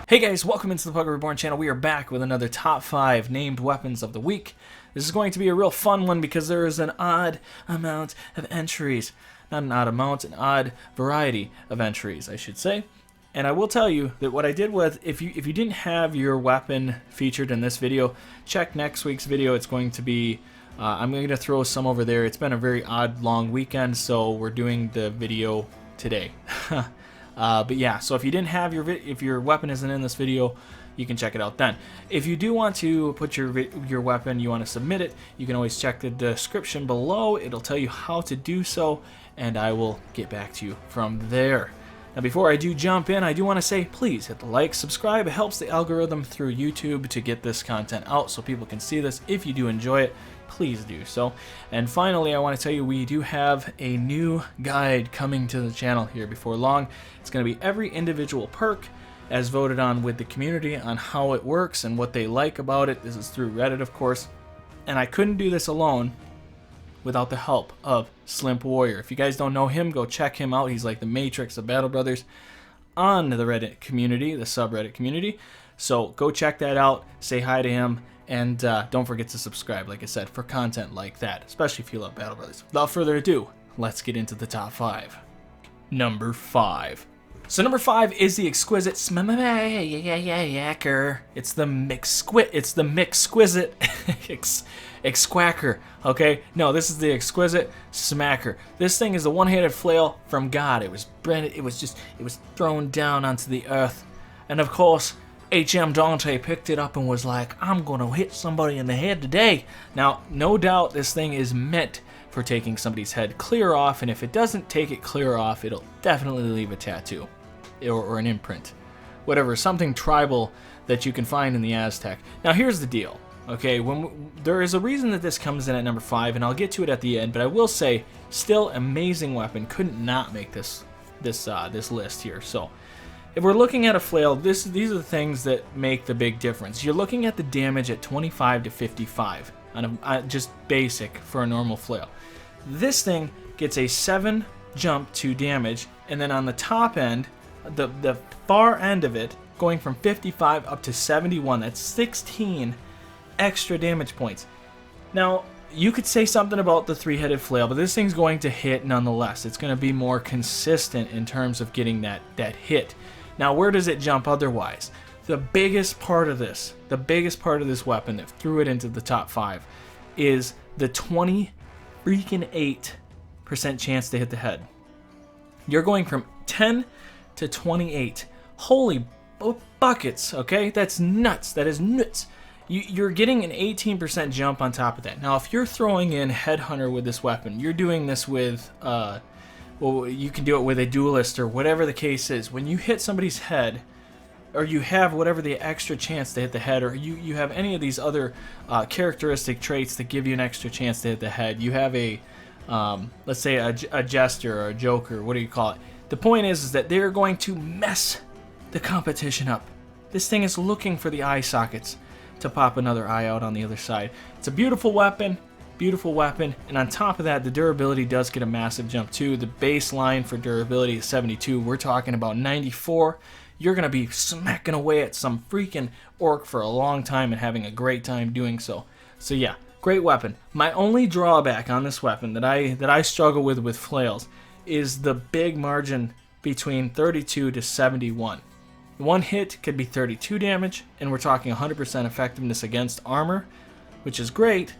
Hey guys, welcome into the Pugger Reborn channel. We are back with another top 5 named weapons of the week. This is going to be a real fun one because there is an odd amount of entries. Not an odd amount, an odd variety of entries, I should say. And I will tell you that what I did was, if you didn't have your weapon featured in this video, check next week's video. It's going to be, I'm going to throw some over there. It's been a very odd long weekend, so we're doing the video today. But yeah, so if you didn't have if your weapon isn't in this video, you can check it out then. If you do want to put your weapon, you want to submit it, you can always check the description below. It'll tell you how to do so, and I will get back to you from there. Now, before I do jump in, I do want to say, please hit the like, subscribe. It helps the algorithm through YouTube to get this content out so people can see this. If you do enjoy it, please do so. And finally, I want to tell you we do have a new guide coming to the channel here before long. It's going to be every individual perk as voted on with the community on how it works and what they like about it. This is through Reddit, of course. And I couldn't do this alone without the help of Slimp Warrior. If you guys don't know him, go check him out. He's like the Matrix of Battle Brothers on the Reddit community, the subreddit community. So go check that out, say hi to him, and don't forget to subscribe, like I said, for content like that, especially if you love Battle Brothers. Without further ado, let's get into the top 5. Number 5. So number 5 is the Exquisite Smacker. It's the Exquisite Smacker. Okay, no, this is the Exquisite Smacker. This thing is a one-handed flail from God. It was thrown down onto the earth, and of course, HM Dante picked it up and was like, I'm gonna hit somebody in the head today. Now, no doubt this thing is meant for taking somebody's head clear off, and if it doesn't take it clear off, it'll definitely leave a tattoo or an imprint, whatever, something tribal that you can find in the Aztec. Now, here's the deal. Okay, there is a reason that this comes in at number 5, and I'll get to it at the end, but I will say, still amazing weapon. Couldn't not make this list here. So if we're looking at a flail, these are the things that make the big difference. You're looking at the damage at 25 to 55 on just basic for a normal flail. This thing gets a 7 jump to damage, and then on the top end, the far end of it, going from 55 up to 71, that's 16 extra damage points. Now, you could say something about the 3-headed flail, but this thing's going to hit nonetheless. It's going to be more consistent in terms of getting that hit. Now, where does it jump otherwise? The biggest part of this weapon that threw it into the top 5 is the 28% chance to hit the head. You're going from 10 to 28. Holy buckets, okay? That's nuts. That is nuts. You're getting an 18% jump on top of that. Now, if you're throwing in Headhunter with this weapon, you're doing this with, well, you can do it with a duelist or whatever the case is. When you hit somebody's head, or you have whatever the extra chance to hit the head, or you have any of these other characteristic traits that give you an extra chance to hit the head, you have a, let's say a jester or a joker, what do you call it? The point is that they're going to mess the competition up. This thing is looking for the eye sockets to pop another eye out on the other side. It's a beautiful weapon, and on top of that, the durability does get a massive jump too. The baseline for durability is 72. We're talking about 94. You're gonna be smacking away at some freaking orc for a long time and having a great time doing so. So yeah, great weapon. My only drawback on this weapon that I struggle with flails is the big margin between 32 to 71. One hit could be 32 damage, and we're talking 100% effectiveness against armor, which is great,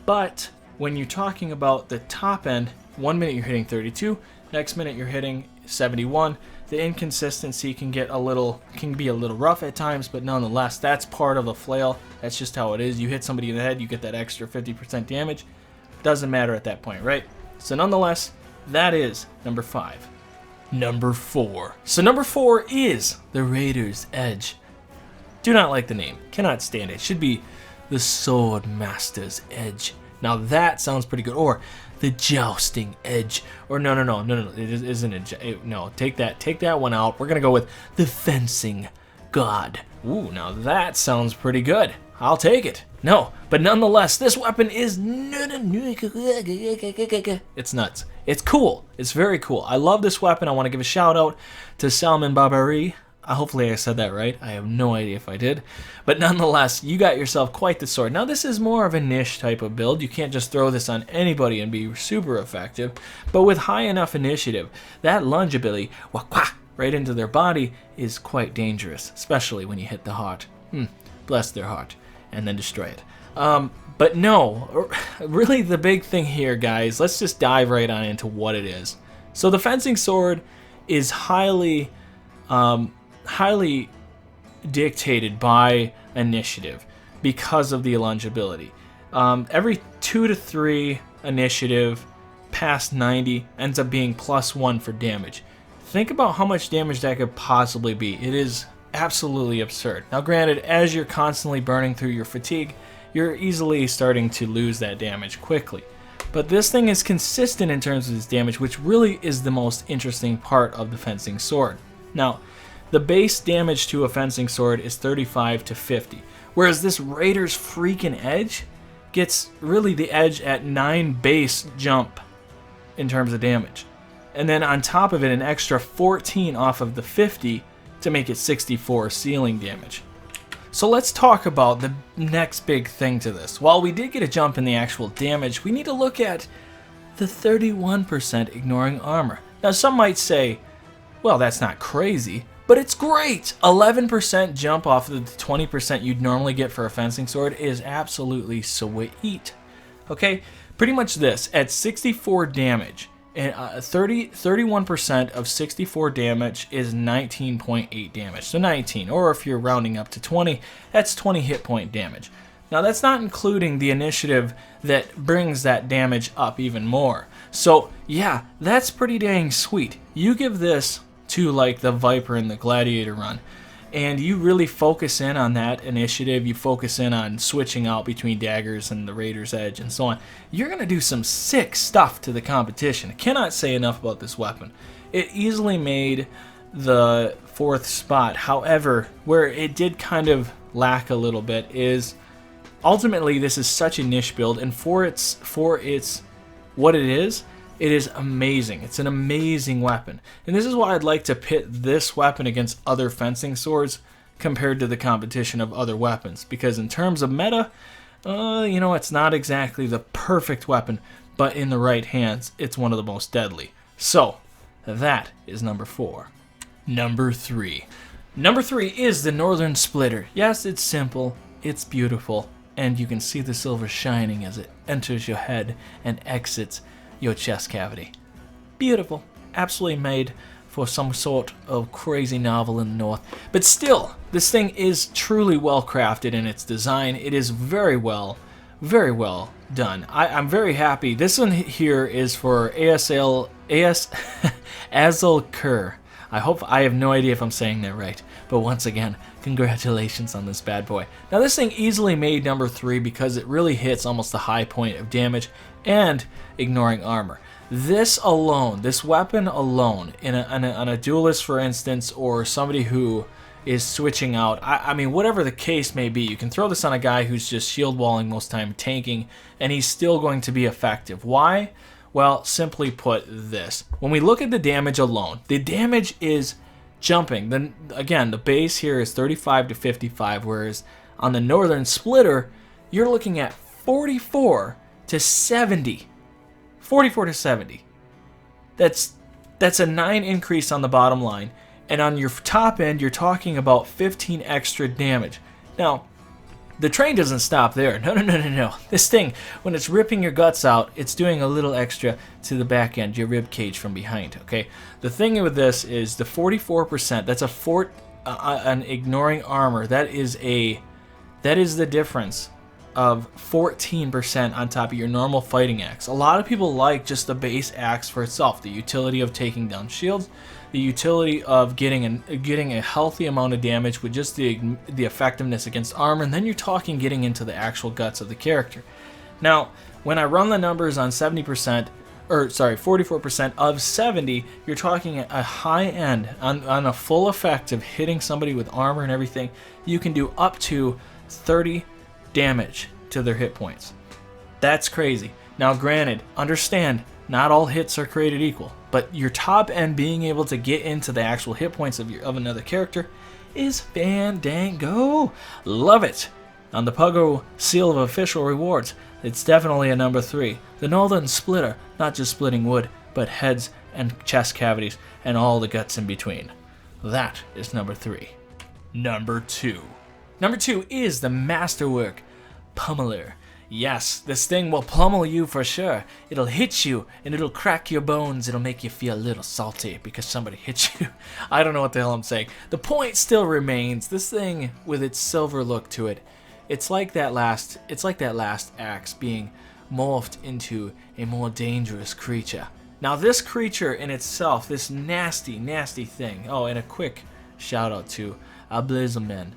but when you're talking about the top end, 1 minute you're hitting 32, next minute you're hitting 71. The inconsistency can be a little rough at times, but nonetheless, that's part of a flail. That's just how it is. You hit somebody in the head, you get that extra 50% damage. Doesn't matter at that point, right? So nonetheless, that is number 5. Number 4. So number 4 is the Raider's Edge. Do not like the name. Cannot stand it. Should be the Sword Master's Edge. Now that sounds pretty good. Or the Jousting Edge. Or no. It isn't no, take that one out. We're gonna go with the Fencing God. Ooh, now that sounds pretty good. I'll take it. No, but nonetheless, this weapon is it's nuts. It's cool. It's very cool. I love this weapon. I want to give a shout out to Salman Babari Hopefully I said that right. I have no idea if I did. But nonetheless, you got yourself quite the sword. Now this is more of a niche type of build. You can't just throw this on anybody and be super effective. But with high enough initiative, that lunge ability, wah, right into their body, is quite dangerous. Especially when you hit the heart. Bless their heart. And then destroy it. But no, really the big thing here, guys, let's just dive right on into what it is. So the fencing sword is highly dictated by initiative because of the lunge ability. Every 2 to 3 initiative past 90 ends up being +1 for damage. Think about how much damage that could possibly be. It is absolutely absurd. Now granted, as you're constantly burning through your fatigue, you're easily starting to lose that damage quickly. But this thing is consistent in terms of its damage, which really is the most interesting part of the fencing sword. Now, the base damage to a fencing sword is 35 to 50, whereas this Raider's freaking edge gets really the edge at 9 base jump in terms of damage. And then on top of it, an extra 14 off of the 50 to make it 64 ceiling damage. So let's talk about the next big thing to this. While we did get a jump in the actual damage, we need to look at the 31% ignoring armor. Now some might say, well, that's not crazy, but it's great! 11% jump off of the 20% you'd normally get for a fencing sword is absolutely sweet. Okay, pretty much this, at 64 damage, and 31% of 64 damage is 19.8 damage. So 19, or if you're rounding up to 20, that's 20 hit point damage. Now that's not including the initiative that brings that damage up even more. So yeah, that's pretty dang sweet. You give this to like the Viper and the Gladiator run, and you really focus in on that initiative, you focus in on switching out between daggers and the Raider's Edge and so on, you're going to do some sick stuff to the competition. I cannot say enough about this weapon. It easily made the 4th spot. However, where it did kind of lack a little bit is ultimately this is such a niche build, and for its what it is amazing. It's an amazing weapon. And this is why I'd like to pit this weapon against other fencing swords compared to the competition of other weapons. Because in terms of meta, you know, it's not exactly the perfect weapon, but in the right hands, it's one of the most deadly. So, that is number 4. Number 3. Number 3 is the Northern Splitter. Yes, it's simple, it's beautiful, and you can see the silver shining as it enters your head and exits your chest cavity. Beautiful. Absolutely made for some sort of crazy novel in the north. But still, this thing is truly well crafted in its design. It is very well done. I'm very happy. This one here is for Azel Kerr. I have no idea if I'm saying that right. But once again, congratulations on this bad boy. Now this thing easily made number 3 because it really hits almost the high point of damage and ignoring armor. This alone, this weapon alone, on a duelist for instance, or somebody who is switching out, I mean whatever the case may be, you can throw this on a guy who's just shield walling most time, tanking, and he's still going to be effective. Why? Well, simply put this. When we look at the damage alone, the damage is jumping. Then again, the base here is 35 to 55, whereas on the Northern Splitter, you're looking at 44 to 70. 44 to 70. That's a 9 increase on the bottom line, and on your top end, you're talking about 15 extra damage. Now, the train doesn't stop there. No. This thing, when it's ripping your guts out, it's doing a little extra to the back end, your rib cage from behind, okay? The thing with this is the 44%, that's an ignoring armor. That is the difference of 14% on top of your normal fighting axe. A lot of people like just the base axe for itself, the utility of taking down shields, the utility of getting a healthy amount of damage with just the effectiveness against armor, and then you're talking getting into the actual guts of the character. Now, when I run the numbers on 44% of 70, you're talking a high end, on a full effect of hitting somebody with armor and everything, you can do up to 30 damage to their hit points. That's crazy. Now granted, understand, Not all hits are created equal, but your top end being able to get into the actual hit points of another character is fandango. Love it. On the Puggo seal of official rewards, it's definitely a number 3. The Northern Splitter, not just splitting wood, but heads and chest cavities and all the guts in between. That is number 3. Number 2. Number 2 is the masterwork pummeler. Yes, this thing will pummel you for sure. It'll hit you and it'll crack your bones. It'll make you feel a little salty because somebody hit you. I don't know what the hell I'm saying. The point still remains. This thing with its silver look to it, it's like that last axe being morphed into a more dangerous creature. Now this creature in itself, this nasty, nasty thing. Oh, and a quick shout out to Abyssalman.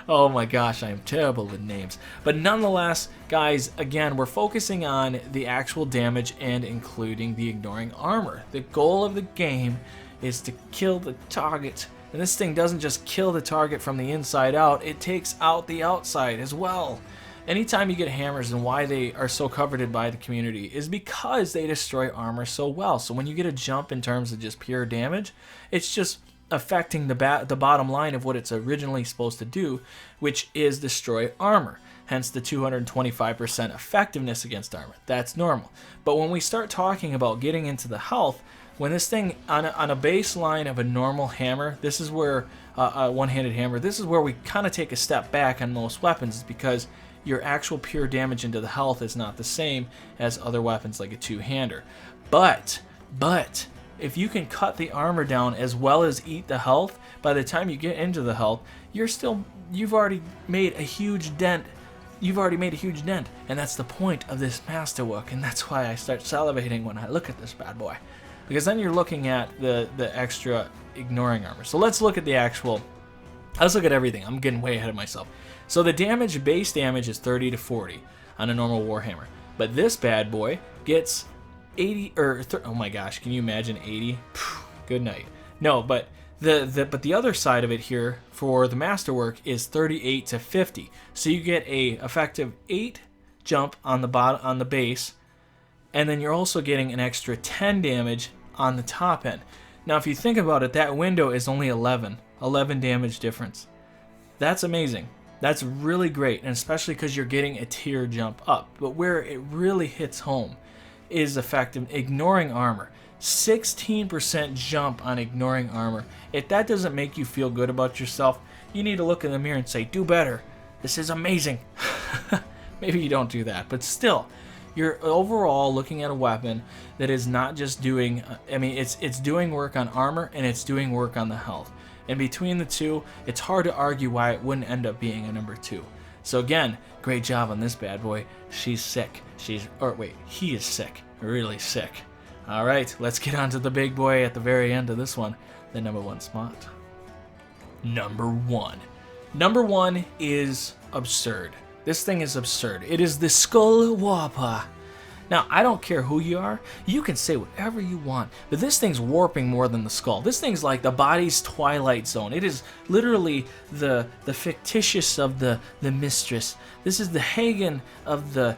Oh my gosh, I am terrible with names. But nonetheless, guys, again, we're focusing on the actual damage and including the ignoring armor. The goal of the game is to kill the target. And this thing doesn't just kill the target from the inside out, it takes out the outside as well. Anytime you get hammers, and why they are so coveted by the community is because they destroy armor so well. So when you get a jump in terms of just pure damage, it's just affecting the bottom line of what it's originally supposed to do, which is destroy armor. Hence the 225% effectiveness against armor. That's normal. But when we start talking about getting into the health, when this thing on a baseline of a normal hammer, this is where a one-handed hammer, this is where we kind of take a step back on most weapons, because your actual pure damage into the health is not the same as other weapons like a two-hander. But if you can cut the armor down as well as eat the health, by the time you get into the health, you've already made a huge dent. And that's the point of this masterwork, and that's why I start salivating when I look at this bad boy. Because then you're looking at the extra ignoring armor. So let's look at everything. I'm getting way ahead of myself. So the damage, base damage, is 30 to 40 on a normal warhammer. But this bad boy gets 80, oh my gosh, can you imagine 80? Good night. No, but the other side of it here for the masterwork is 38 to 50. So you get a effective 8 jump on the base, and then you're also getting an extra 10 damage on the top end. Now if you think about it, that window is only 11 damage difference. That's amazing. That's really great, and especially because you're getting a tier jump up. But where it really hits home is effective ignoring armor. 16% jump on ignoring armor. If that doesn't make you feel good about yourself, you need to look in the mirror and say, do better. This is amazing. Maybe you don't do that, but still, you're overall looking at a weapon that is not just doing, it's doing work on armor and it's doing work on the health. And between the two, it's hard to argue why it wouldn't end up being a number 2. So again, great job on this bad boy. She's sick. He is sick. Really sick. All right, let's get on to the big boy at the very end of this one, the number 1 spot. Number 1. Number 1 is absurd. This thing is absurd. It is the Skull Wapa. Now, I don't care who you are. You can say whatever you want, but this thing's warping more than the skull. This thing's like the body's twilight zone. It is literally the fictitious of the mistress. This is the Hagen of the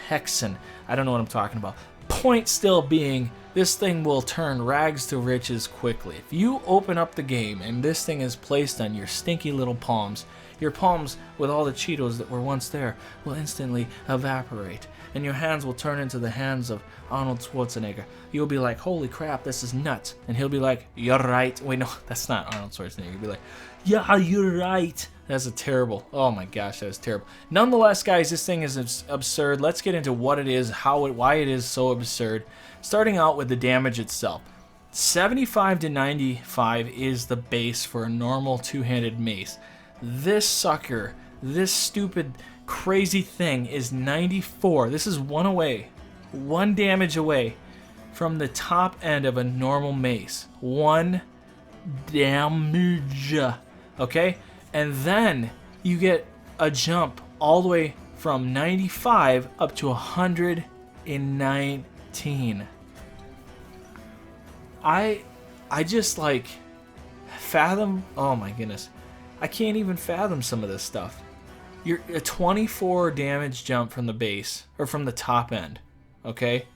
Hexen. I don't know what I'm talking about. Point still being, this thing will turn rags to riches quickly. If you open up the game and this thing is placed on your stinky little palms, your palms with all the Cheetos that were once there will instantly evaporate, and your hands will turn into the hands of Arnold Schwarzenegger. You'll be like, holy crap, this is nuts. And he'll be like, you're right. Wait, no, that's not Arnold Schwarzenegger. He'll be like, yeah, you're right. That's a terrible, oh my gosh, that was terrible. Nonetheless, guys, this thing is absurd. Let's get into what it is, why it is so absurd. Starting out with the damage itself. 75 to 95 is the base for a normal two-handed mace. This sucker, this stupid, crazy thing is 94. This is one damage away from the top end of a normal mace. 1 damage, okay? And then you get a jump all the way from 95 up to 119. I just like fathom, oh my goodness. I can't even fathom some of this stuff. You're a 24 damage jump from the base, or from the top end, okay?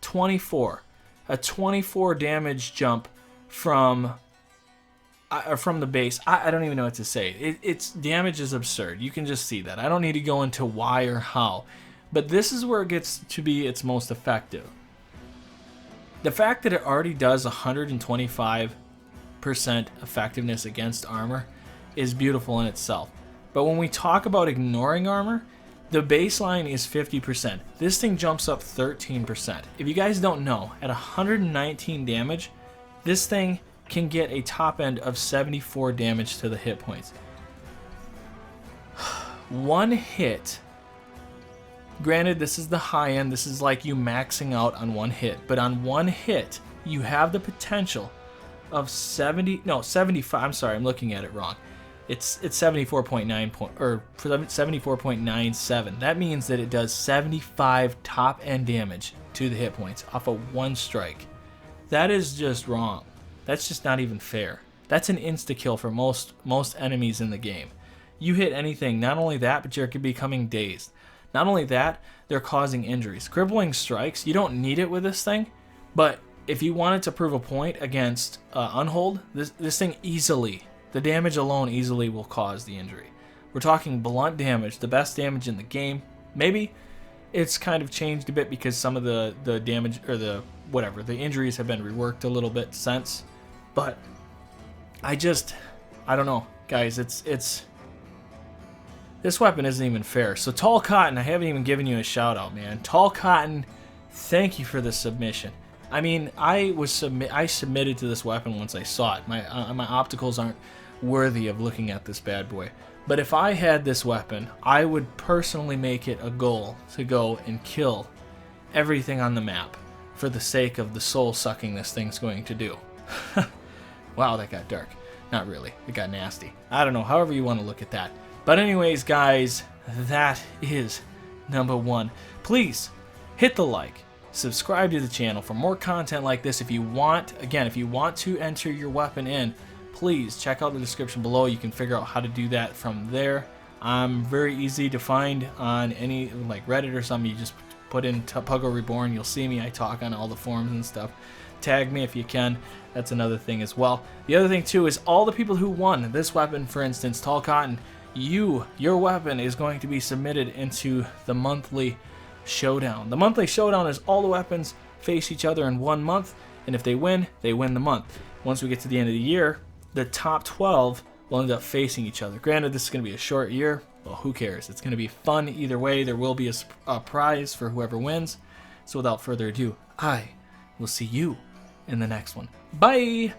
24. A 24 damage jump from the base. I don't even know what to say. Its damage is absurd. You can just see that. I don't need to go into why or how. But this is where it gets to be its most effective. The fact that it already does 125% effectiveness against armor is beautiful in itself. But when we talk about ignoring armor, the baseline is 50%. This thing jumps up 13%. If you guys don't know, at 119 damage, this thing can get a top end of 74 damage to the hit points. One hit. Granted, this is the high end. This is like you maxing out on one hit. But on one hit, you have the potential of 75. I'm sorry, I'm looking at it wrong. It's 74.97. That means that it does 75 top end damage to the hit points off of one strike. That is just wrong. That's just not even fair. That's an insta-kill for most enemies in the game. You hit anything, not only that, but you're becoming dazed. Not only that, they're causing injuries. Crippling strikes, you don't need it with this thing, but if you wanted to prove a point against Unhold, this thing easily, the damage alone easily will cause the injury. We're talking blunt damage, the best damage in the game. Maybe it's kind of changed a bit because some of the damage, or the injuries have been reworked a little bit since. But I don't know, guys. It's this weapon isn't even fair. So Tall Cotton, I haven't even given you a shout out, man. Tall Cotton, thank you for the submission. I mean, I submitted to this weapon once I saw it. My opticals aren't worthy of looking at this bad boy. But if I had this weapon, I would personally make it a goal to go and kill everything on the map for the sake of the soul sucking this thing's going to do. Wow, that got dark. Not really. It got nasty. I don't know, however you want to look at that. But anyways, guys, that is number one. Please hit the like, subscribe to the channel for more content like this. If you want to enter your weapon in, please check out the description below. You can figure out how to do that from there. I'm very easy to find on any like Reddit or something. You just put in Puggo Reborn, you'll see me. I talk on all the forums and stuff. Tag me if you can. That's another thing as well. The other thing too is all the people who won this weapon, for instance, Tall Cotton, your weapon is going to be submitted into the monthly showdown. The monthly showdown is all the weapons face each other in 1 month, and if they win the month. Once we get to the end of the year, the top 12 will end up facing each other. Granted, this is going to be a short year. Well, who cares? It's going to be fun either way. There will be a prize for whoever wins. So without further ado, I will see you in the next one. Bye!